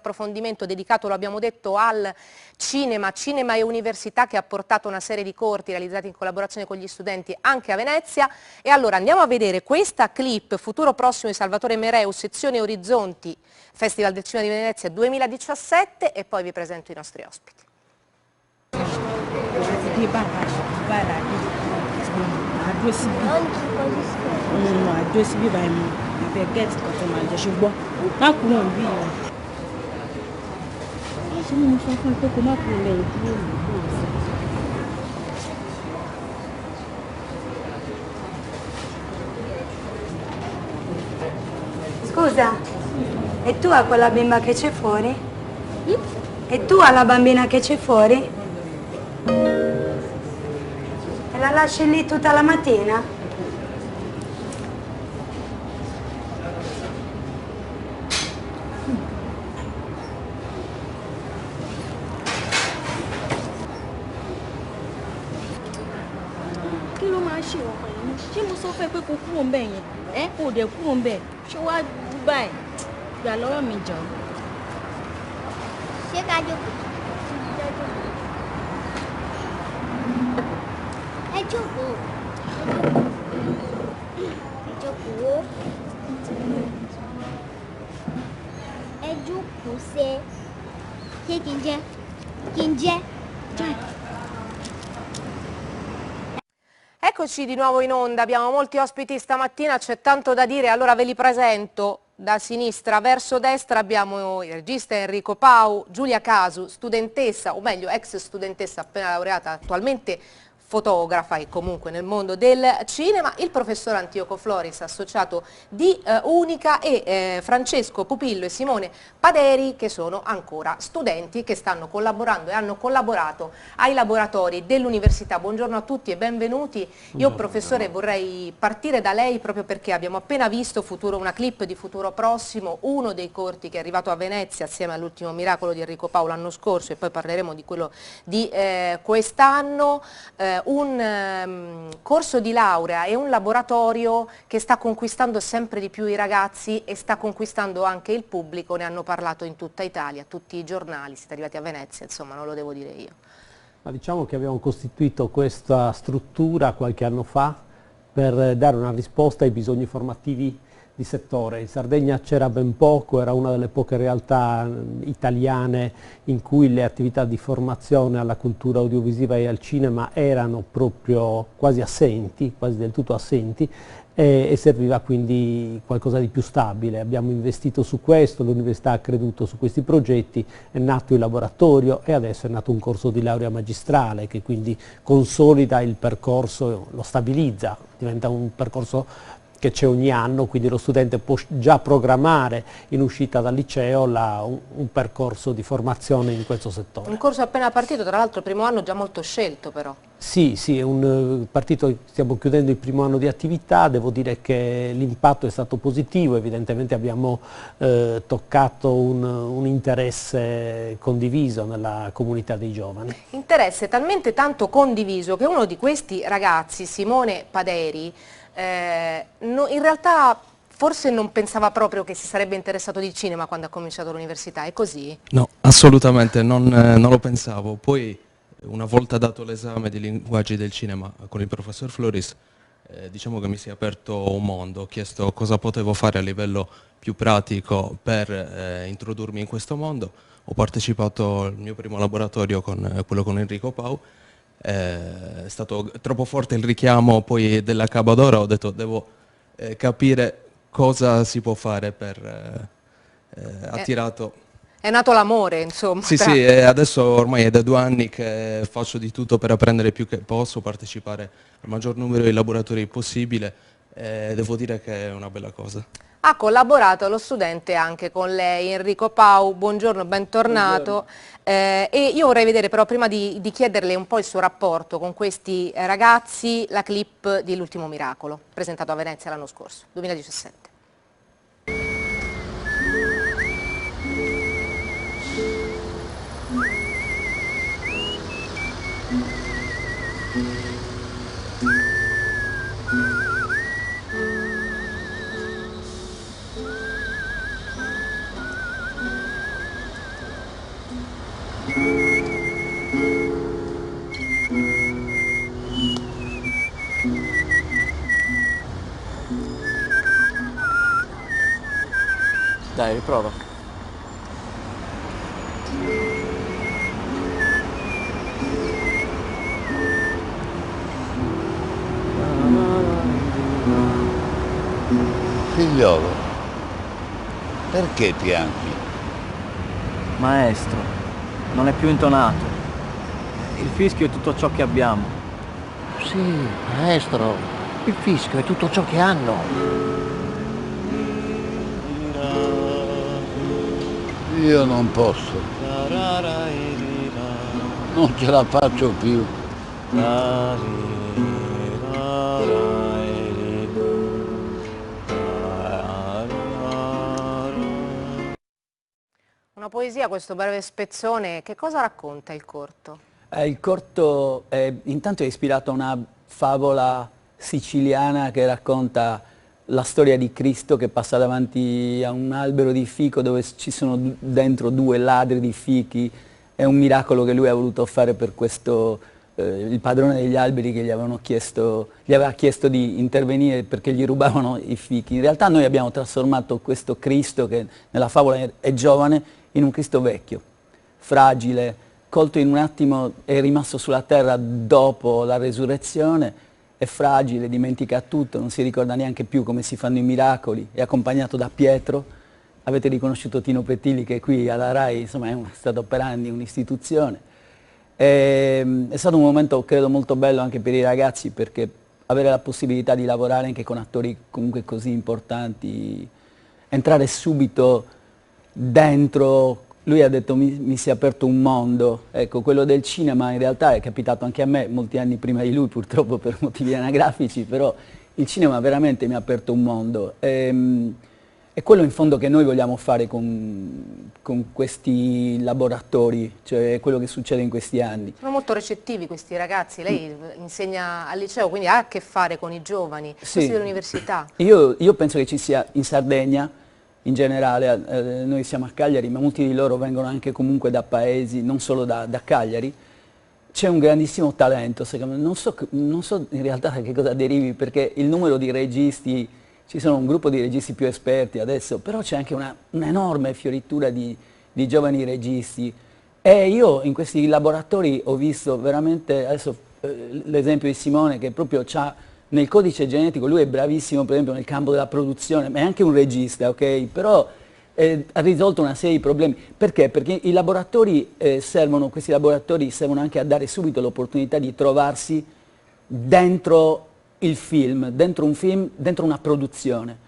approfondimento dedicato, lo abbiamo detto, al cinema e università, che ha portato una serie di corti realizzati in collaborazione con gli studenti anche a Venezia. E allora andiamo a vedere questa clip, Futuro prossimo di Salvatore Mereu, sezione Orizzonti, Festival del Cinema di Venezia 2017, e poi vi presento i nostri ospiti. Scusa, e tu a quella bimba che c'è fuori? E tu alla bambina che c'è fuori? E la lasci lì tutta la mattina? Kí ló máa ń ṣe ọkọ yìí ní? Ṣé mo sọ fẹ́ pé kó kúrò ń bẹ̀ yẹn? Kò dẹ̀ kúrò ń bẹ̀. Ṣé wàá báyìí? Gbà lọ́wọ́ mi jọ. Ṣé ká jókòó? Ẹ jókòó. Ẹ jókòó. Ẹ jókòó ṣe. Ṣé kí n jẹ? Kí n jẹ? Eccoci di nuovo in onda, abbiamo molti ospiti stamattina, c'è tanto da dire, allora ve li presento. Da sinistra verso destra abbiamo il regista Enrico Pau, Giulia Casu, studentessa, o meglio ex studentessa appena laureata, attualmente fotografa e comunque nel mondo del cinema, il professor Antioco Floris, associato di Unica, e Francesco Pupillo e Simone Paderi, che sono ancora studenti che stanno collaborando e hanno collaborato ai laboratori dell'università. Buongiorno a tutti e benvenuti. Io, professore, vorrei partire da lei proprio perché abbiamo appena visto una clip di Futuro Prossimo, uno dei corti che è arrivato a Venezia assieme all'Ultimo Miracolo di Enrico Pau l'anno scorso, e poi parleremo di quello di quest'anno. Un corso di laurea e un laboratorio che sta conquistando sempre di più i ragazzi e sta conquistando anche il pubblico, ne hanno parlato in tutta Italia, tutti i giornali, siete arrivati a Venezia, insomma non lo devo dire io. Ma diciamo che abbiamo costituito questa struttura qualche anno fa per dare una risposta ai bisogni formativi di settore. In Sardegna c'era ben poco, era una delle poche realtà italiane in cui le attività di formazione alla cultura audiovisiva e al cinema erano proprio quasi assenti, quasi del tutto assenti, e serviva quindi qualcosa di più stabile. Abbiamo investito su questo, l'università ha creduto su questi progetti, è nato il laboratorio e adesso è nato un corso di laurea magistrale che quindi consolida il percorso, lo stabilizza, diventa un percorso che c'è ogni anno, quindi lo studente può già programmare in uscita dal liceo un percorso di formazione in questo settore. Un corso appena partito, tra l'altro il primo anno già molto scelto però. Sì, è un partito, stiamo chiudendo il primo anno di attività, devo dire che l'impatto è stato positivo, evidentemente abbiamo toccato un interesse condiviso nella comunità dei giovani. Interesse talmente tanto condiviso che uno di questi ragazzi, Simone Paderi, in realtà forse non pensava proprio che si sarebbe interessato di cinema quando ha cominciato l'università, è così? No, assolutamente, non lo pensavo. Poi, una volta dato l'esame di linguaggi del cinema con il professor Floris, diciamo che mi si è aperto un mondo, ho chiesto cosa potevo fare a livello più pratico per introdurmi in questo mondo. Ho partecipato al mio primo laboratorio, quello con Enrico Pau. È stato troppo forte il richiamo poi della Cabadora, ho detto devo capire cosa si può fare per attirato. È nato l'amore, insomma. Sì, adesso ormai è da 2 anni che faccio di tutto per apprendere più che posso, partecipare al maggior numero di laboratori possibile, devo dire che è una bella cosa. Ha collaborato lo studente anche con lei, Enrico Pau, buongiorno, bentornato. E io vorrei vedere però, prima di chiederle un po' il suo rapporto con questi ragazzi, la clip di L'Ultimo Miracolo, presentato a Venezia l'anno scorso, 2017. Dai, riprova. Figliolo, perché piangi? Maestro, non è più intonato. Il fischio è tutto ciò che abbiamo. Sì, maestro, il fischio è tutto ciò che hanno. Io non posso. Non ce la faccio più. Una poesia, questo breve spezzone, che cosa racconta il corto? Il corto intanto è ispirato a una favola siciliana che racconta la storia di Cristo che passa davanti a un albero di fico dove ci sono dentro due ladri di fichi. È un miracolo che lui ha voluto fare per questo, il padrone degli alberi che gli aveva chiesto di intervenire perché gli rubavano i fichi. In realtà noi abbiamo trasformato questo Cristo, che nella favola è giovane, in un Cristo vecchio, fragile, colto in un attimo, è rimasto sulla terra dopo la resurrezione, è fragile, dimentica tutto, non si ricorda neanche più come si fanno i miracoli, è accompagnato da Pietro. Avete riconosciuto Tino Pettilli che qui alla RAI insomma, è stato per anni un'istituzione. È stato un momento credo molto bello anche per i ragazzi perché avere la possibilità di lavorare anche con attori comunque così importanti, entrare subito dentro, lui ha detto mi si è aperto un mondo, ecco quello del cinema in realtà è capitato anche a me molti anni prima di lui purtroppo per motivi anagrafici, però il cinema veramente mi ha aperto un mondo. È quello in fondo che noi vogliamo fare con questi laboratori, cioè quello che succede in questi anni. Sono molto recettivi questi ragazzi, lei insegna al liceo, quindi ha a che fare con i giovani, questi dell'università. Io penso che ci sia in Sardegna, in generale, noi siamo a Cagliari, ma molti di loro vengono anche comunque da paesi, non solo da Cagliari. C'è un grandissimo talento, secondo me. Non so in realtà da che cosa derivi, perché il numero di registi, ci sono un gruppo di registi più esperti adesso, però c'è anche un'enorme fioritura di giovani registi. E io in questi laboratori ho visto veramente, adesso l'esempio di Simone che proprio c'ha nel codice genetico, lui è bravissimo per esempio nel campo della produzione, ma è anche un regista, ok? Però ha risolto una serie di problemi. Perché? Perché i laboratori questi laboratori servono anche a dare subito l'opportunità di trovarsi dentro il film, dentro un film, dentro una produzione.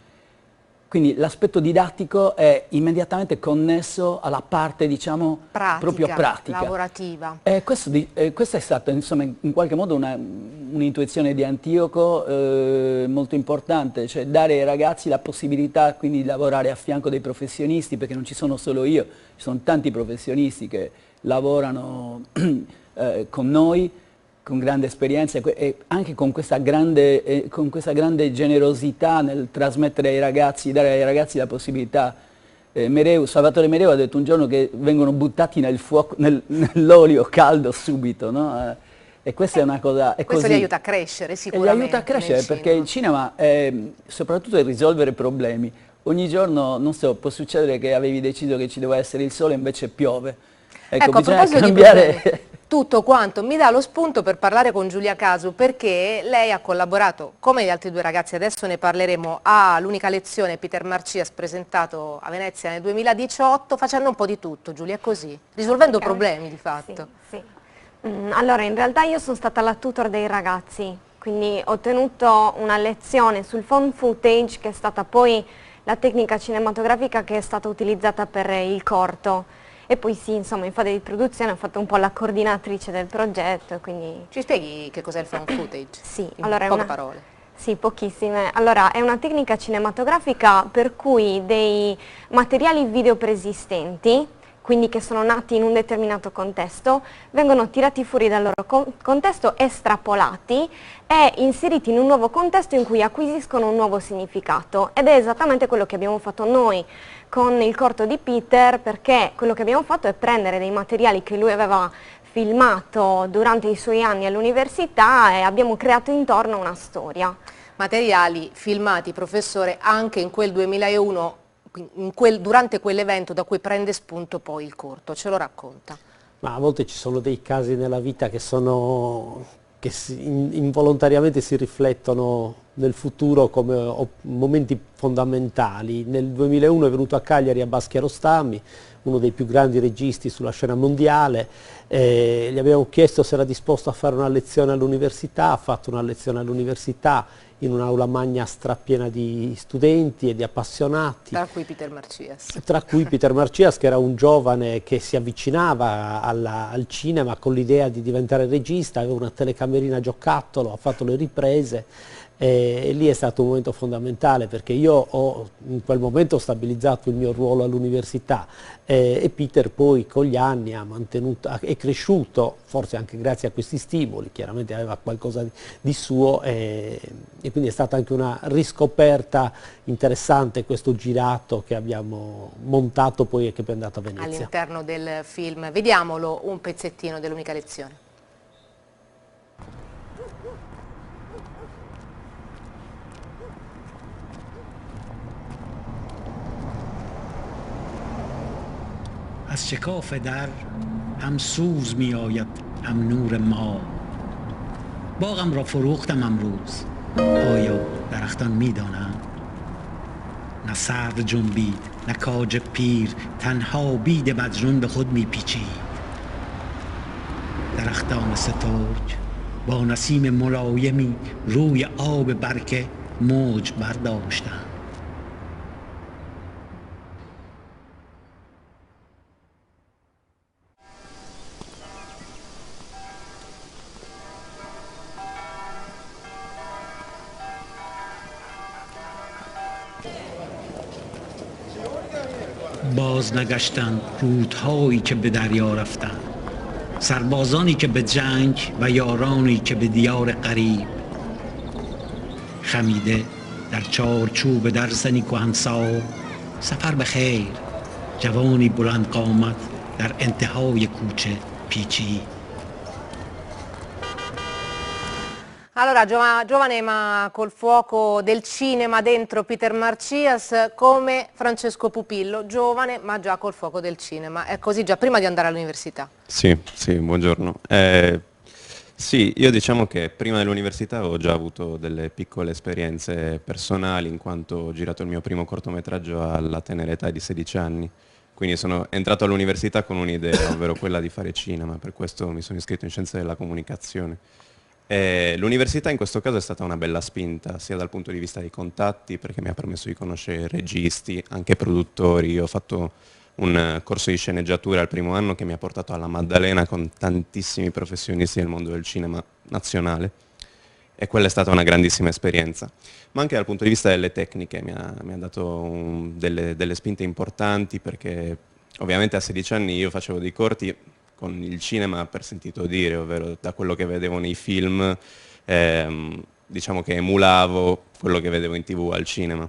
Quindi l'aspetto didattico è immediatamente connesso alla parte, diciamo, proprio pratica. Lavorativa. Questa è stata, insomma, in qualche modo un'intuizione di Antioco molto importante, cioè dare ai ragazzi la possibilità quindi di lavorare a fianco dei professionisti, perché non ci sono solo io, ci sono tanti professionisti che lavorano con noi, con grande esperienza e anche con questa grande generosità nel trasmettere ai ragazzi, dare ai ragazzi la possibilità. Salvatore Mereu ha detto un giorno che vengono buttati nel fuoco, nell'olio caldo subito, no? E questa è una cosa... Questo li aiuta a crescere sicuramente. Li aiuta a crescere perché il cinema è soprattutto è risolvere problemi. Ogni giorno, non so, può succedere che avevi deciso che ci doveva essere il sole e invece piove. Ecco, bisogna cambiare... Tutto quanto mi dà lo spunto per parlare con Giulia Casu, perché lei ha collaborato, come gli altri due ragazzi, adesso ne parleremo, all'unica lezione Peter Marcias presentato a Venezia nel 2018, facendo un po' di tutto, Giulia, è così, risolvendo problemi di fatto. Sì. Allora, in realtà io sono stata la tutor dei ragazzi, quindi ho tenuto una lezione sul found footage, che è stata poi la tecnica cinematografica che è stata utilizzata per il corto. E poi sì, insomma, in fase di produzione ho fatto un po' la coordinatrice del progetto, quindi... Ci spieghi che cos'è il found footage? Sì, in allora poche parole. Sì, pochissime. Allora, è una tecnica cinematografica per cui dei materiali video preesistenti, quindi che sono nati in un determinato contesto, vengono tirati fuori dal loro contesto, estrapolati e inseriti in un nuovo contesto in cui acquisiscono un nuovo significato, ed è esattamente quello che abbiamo fatto noi con il corto di Peter, perché quello che abbiamo fatto è prendere dei materiali che lui aveva filmato durante i suoi anni all'università e abbiamo creato intorno una storia. Materiali filmati, professore, anche in quel 2001, durante quell'evento da cui prende spunto poi il corto, ce lo racconta? Ma a volte ci sono dei casi nella vita che involontariamente si riflettono nel futuro come momenti fondamentali. Nel 2001 è venuto a Cagliari Abbas Kiarostami, uno dei più grandi registi sulla scena mondiale, gli abbiamo chiesto se era disposto a fare una lezione all'università, ha fatto una lezione all'università in un'aula magna strapiena di studenti e di appassionati. Tra cui Peter Marcias. Tra cui Peter Marcias, che era un giovane che si avvicinava al cinema con l'idea di diventare regista, aveva una telecamerina giocattolo, ha fatto le riprese. E lì è stato un momento fondamentale, perché io in quel momento ho stabilizzato il mio ruolo all'università e Peter poi con gli anni è cresciuto, forse anche grazie a questi stimoli, chiaramente aveva qualcosa di suo e quindi è stata anche una riscoperta interessante questo girato che abbiamo montato poi e che è andato a Venezia. All'interno del film, vediamolo un pezzettino dell'unica lezione. از شکاف در هم سوز می آید هم نور ما. باغم را فروختم امروز، آیا درختان می دانند؟ نه سرو جنبید نه کاج پیر، تنها بید مجنون به خود می پیچید. درختان سترگ با نسیم ملایمی روی آب برکه موج برداشتند. باز نگشتند رودهایی که به دریا رفتند، سربازانی که به جنگ و یارانی که به دیار غریب. خمیده در چارچوب درزنی کهنسال، سفر به خیر، جوانی بلند قامت در انتهای کوچه پیچید. Allora, giovane ma col fuoco del cinema dentro Peter Marcias, come Francesco Pupillo, giovane ma già col fuoco del cinema. È così già prima di andare all'università? Sì, buongiorno. Sì, io diciamo che prima dell'università ho già avuto delle piccole esperienze personali, in quanto ho girato il mio primo cortometraggio alla tenera età di 16 anni. Quindi sono entrato all'università con un'idea, ovvero quella di fare cinema, per questo mi sono iscritto in Scienze della Comunicazione. L'università in questo caso è stata una bella spinta, sia dal punto di vista dei contatti, perché mi ha permesso di conoscere registi, anche produttori. Io ho fatto un corso di sceneggiatura al primo anno che mi ha portato alla Maddalena con tantissimi professionisti del mondo del cinema nazionale, e quella è stata una grandissima esperienza. Ma anche dal punto di vista delle tecniche mi ha dato delle spinte importanti, perché ovviamente a 16 anni io facevo dei corti con il cinema per sentito dire, ovvero da quello che vedevo nei film, diciamo che emulavo quello che vedevo in TV al cinema.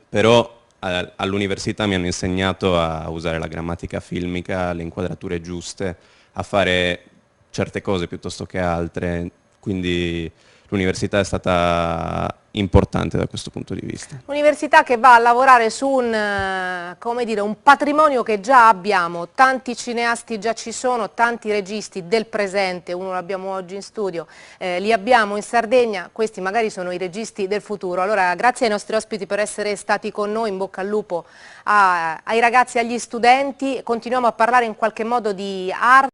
Però all'università mi hanno insegnato a usare la grammatica filmica, le inquadrature giuste, a fare certe cose piuttosto che altre, quindi l'università è stata importante da questo punto di vista. Università che va a lavorare su come dire, un patrimonio che già abbiamo, tanti cineasti già ci sono, tanti registi del presente, uno l'abbiamo oggi in studio, li abbiamo in Sardegna, questi magari sono i registi del futuro. Allora grazie ai nostri ospiti per essere stati con noi, in bocca al lupo ai ragazzi e agli studenti, continuiamo a parlare in qualche modo di arte.